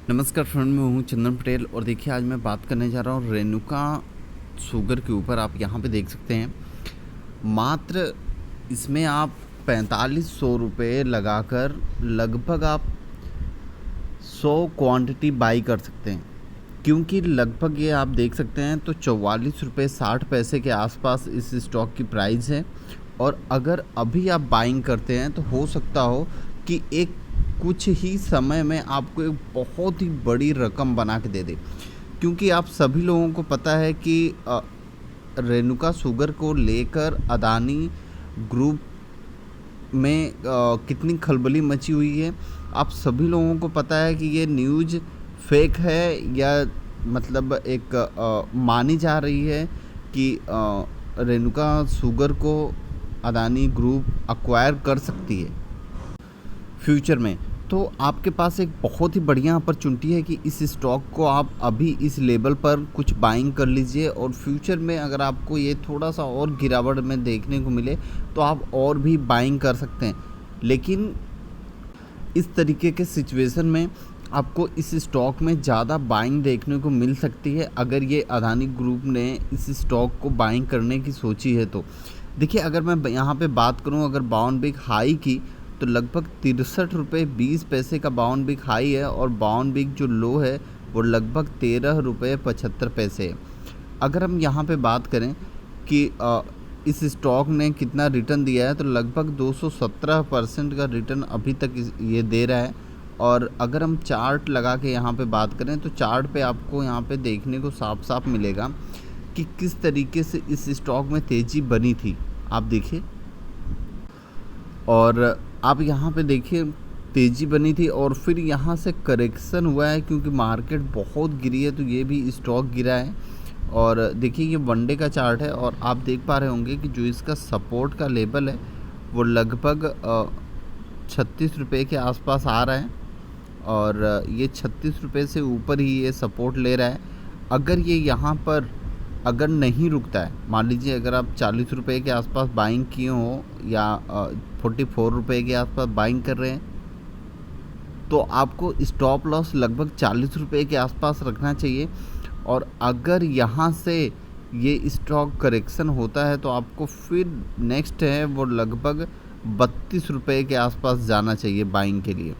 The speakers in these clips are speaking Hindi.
नमस्कार फ्रेंड, मैं हूँ चंदन पटेल और देखिए आज मैं बात करने जा रहा हूँ रेनुका शुगर के ऊपर। आप यहाँ पे देख सकते हैं, मात्र इसमें आप 4500 रुपये लगाकर लगभग आप 100 क्वांटिटी बाई कर सकते हैं। क्योंकि लगभग ये आप देख सकते हैं तो 44 रुपये 60 पैसे के आसपास इस स्टॉक की प्राइस है। और अगर अभी आप बाइंग करते हैं तो हो सकता हो कि एक कुछ ही समय में आपको एक बहुत ही बड़ी रकम बना के दे दे। क्योंकि आप सभी लोगों को पता है कि रेनुका शुगर को लेकर अदानी ग्रुप में कितनी खलबली मची हुई है। आप सभी लोगों को पता है कि ये न्यूज़ फेक है या मतलब एक मानी जा रही है कि रेनुका शुगर को अदानी ग्रुप अक्वायर कर सकती है फ्यूचर में। तो आपके पास एक बहुत ही बढ़िया अपॉर्चुनिटी है कि इस स्टॉक को आप अभी इस लेवल पर कुछ बाइंग कर लीजिए और फ्यूचर में अगर आपको ये थोड़ा सा और गिरावट में देखने को मिले तो आप और भी बाइंग कर सकते हैं। लेकिन इस तरीके के सिचुएशन में आपको इस स्टॉक में ज़्यादा बाइंग देखने को मिल सकती है अगर ये अदानी ग्रुप ने इस स्टॉक को बाइंग करने की सोची है तो। देखिए अगर मैं यहाँ पे बात करूँ, अगर बावन वीक हाई की तो लगभग 63 रुपये 20 पैसे का बावन वीक हाई है और बावन वीक जो लो है वो लगभग 13 रुपये 75 पैसे है। अगर हम यहाँ पे बात करें कि इस स्टॉक ने कितना रिटर्न दिया है तो लगभग 217% का रिटर्न अभी तक ये दे रहा है। और अगर हम चार्ट लगा के यहाँ पे बात करें तो चार्ट पे आपको यहाँ पे देखने को साफ साफ मिलेगा कि किस तरीके से इस स्टॉक में तेज़ी बनी थी। आप देखिए और आप यहाँ पे देखिए तेज़ी बनी थी और फिर यहाँ से करेक्शन हुआ है क्योंकि मार्केट बहुत गिरी है तो ये भी स्टॉक गिरा है। और देखिए ये वनडे का चार्ट है और आप देख पा रहे होंगे कि जो इसका सपोर्ट का लेवल है वो लगभग 36 रुपये के आसपास आ रहा है और ये 36 रुपये से ऊपर ही ये सपोर्ट ले रहा है। अगर ये यहाँ पर अगर नहीं रुकता है, मान लीजिए अगर आप 40 रुपये के आसपास बाइंग किए हो या 44 रुपये के आसपास बाइंग कर रहे हैं तो आपको स्टॉप लॉस लगभग 40 रुपये के आसपास रखना चाहिए। और अगर यहाँ से ये स्टॉक करेक्शन होता है तो आपको फिर नेक्स्ट है वो लगभग 32 रुपये के आसपास जाना चाहिए बाइंग के लिए।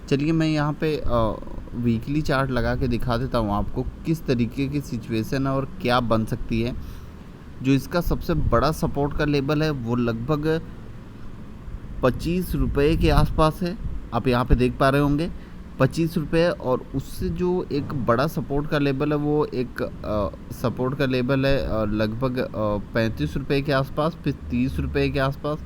चलिए मैं यहाँ पे वीकली चार्ट लगा के दिखा देता हूँ आपको किस तरीके की सिचुएशन है और क्या बन सकती है। जो इसका सबसे बड़ा सपोर्ट का लेवल है वो लगभग 25 रुपये के आसपास है। आप यहाँ पे देख पा रहे होंगे 25 रुपये। और उससे जो एक बड़ा सपोर्ट का लेवल है वो एक सपोर्ट का लेवल है लगभग 35 रुपये के आसपास, फिर 30 रुपये के आसपास।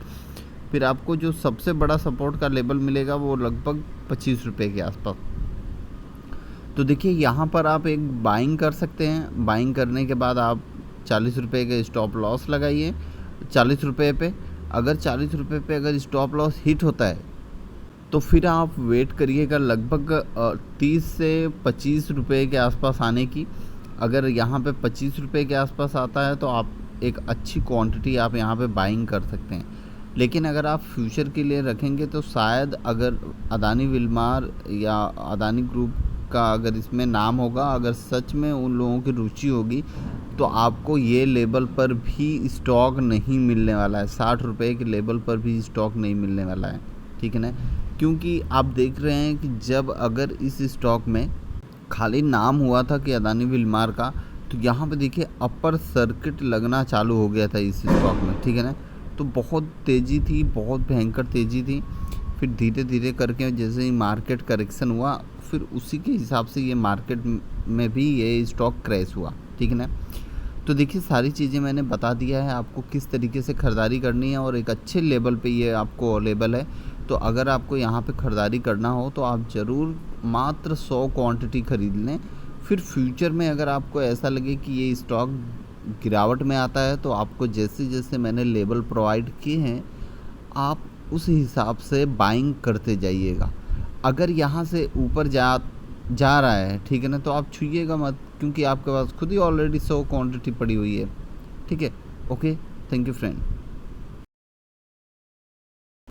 फिर आपको जो सबसे बड़ा सपोर्ट का लेवल मिलेगा वो लगभग 25 रुपये के आसपास। तो देखिए यहाँ पर आप एक बाइंग कर सकते हैं। बाइंग करने के बाद आप 40 रुपये का स्टॉप लॉस लगाइए 40 रुपये पे। अगर 40 रुपये पे अगर स्टॉप लॉस हिट होता है तो फिर आप वेट करिएगा लगभग 30 से 25 रुपये के आसपास आने की। अगर यहाँ पे 25 रुपये के आसपास आता है तो आप एक अच्छी क्वांटिटी आप यहाँ पे बाइंग कर सकते हैं। लेकिन अगर आप फ्यूचर के लिए रखेंगे तो शायद अगर अदानी विलमार या अदानी ग्रुप का अगर इसमें नाम होगा, अगर सच में उन लोगों की रुचि होगी तो आपको ये लेवल पर भी स्टॉक नहीं मिलने वाला है। 60 रुपये के लेवल पर भी स्टॉक नहीं मिलने वाला है, ठीक है ना। क्योंकि आप देख रहे हैं कि जब अगर इस स्टॉक में खाली नाम हुआ था कि अदानी विलमार का तो यहाँ पे देखिए अपर सर्किट लगना चालू हो गया था इस स्टॉक में, ठीक है ना। तो बहुत तेज़ी थी, बहुत भयंकर तेज़ी थी। फिर धीरे धीरे करके जैसे ही मार्केट करेक्शन हुआ फिर उसी के हिसाब से ये मार्केट में भी ये स्टॉक क्रैश हुआ, ठीक है ना। तो देखिए सारी चीज़ें मैंने बता दिया है आपको किस तरीके से ख़रीदारी करनी है और एक अच्छे लेवल पे ये आपको अवेलेबल है। तो अगर आपको यहाँ पे ख़रीदारी करना हो तो आप ज़रूर मात्र 100 क्वांटिटी ख़रीद लें। फिर फ्यूचर में अगर आपको ऐसा लगे कि ये स्टॉक गिरावट में आता है तो आपको जैसे जैसे मैंने लेवल प्रोवाइड किए हैं आप उस हिसाब से बाइंग करते जाइएगा। अगर यहाँ से ऊपर जा रहा है, ठीक है ना, तो आप छूइएगा मत क्योंकि आपके पास खुद ही ऑलरेडी 100 क्वांटिटी पड़ी हुई है, ठीक है। Okay, thank you friend.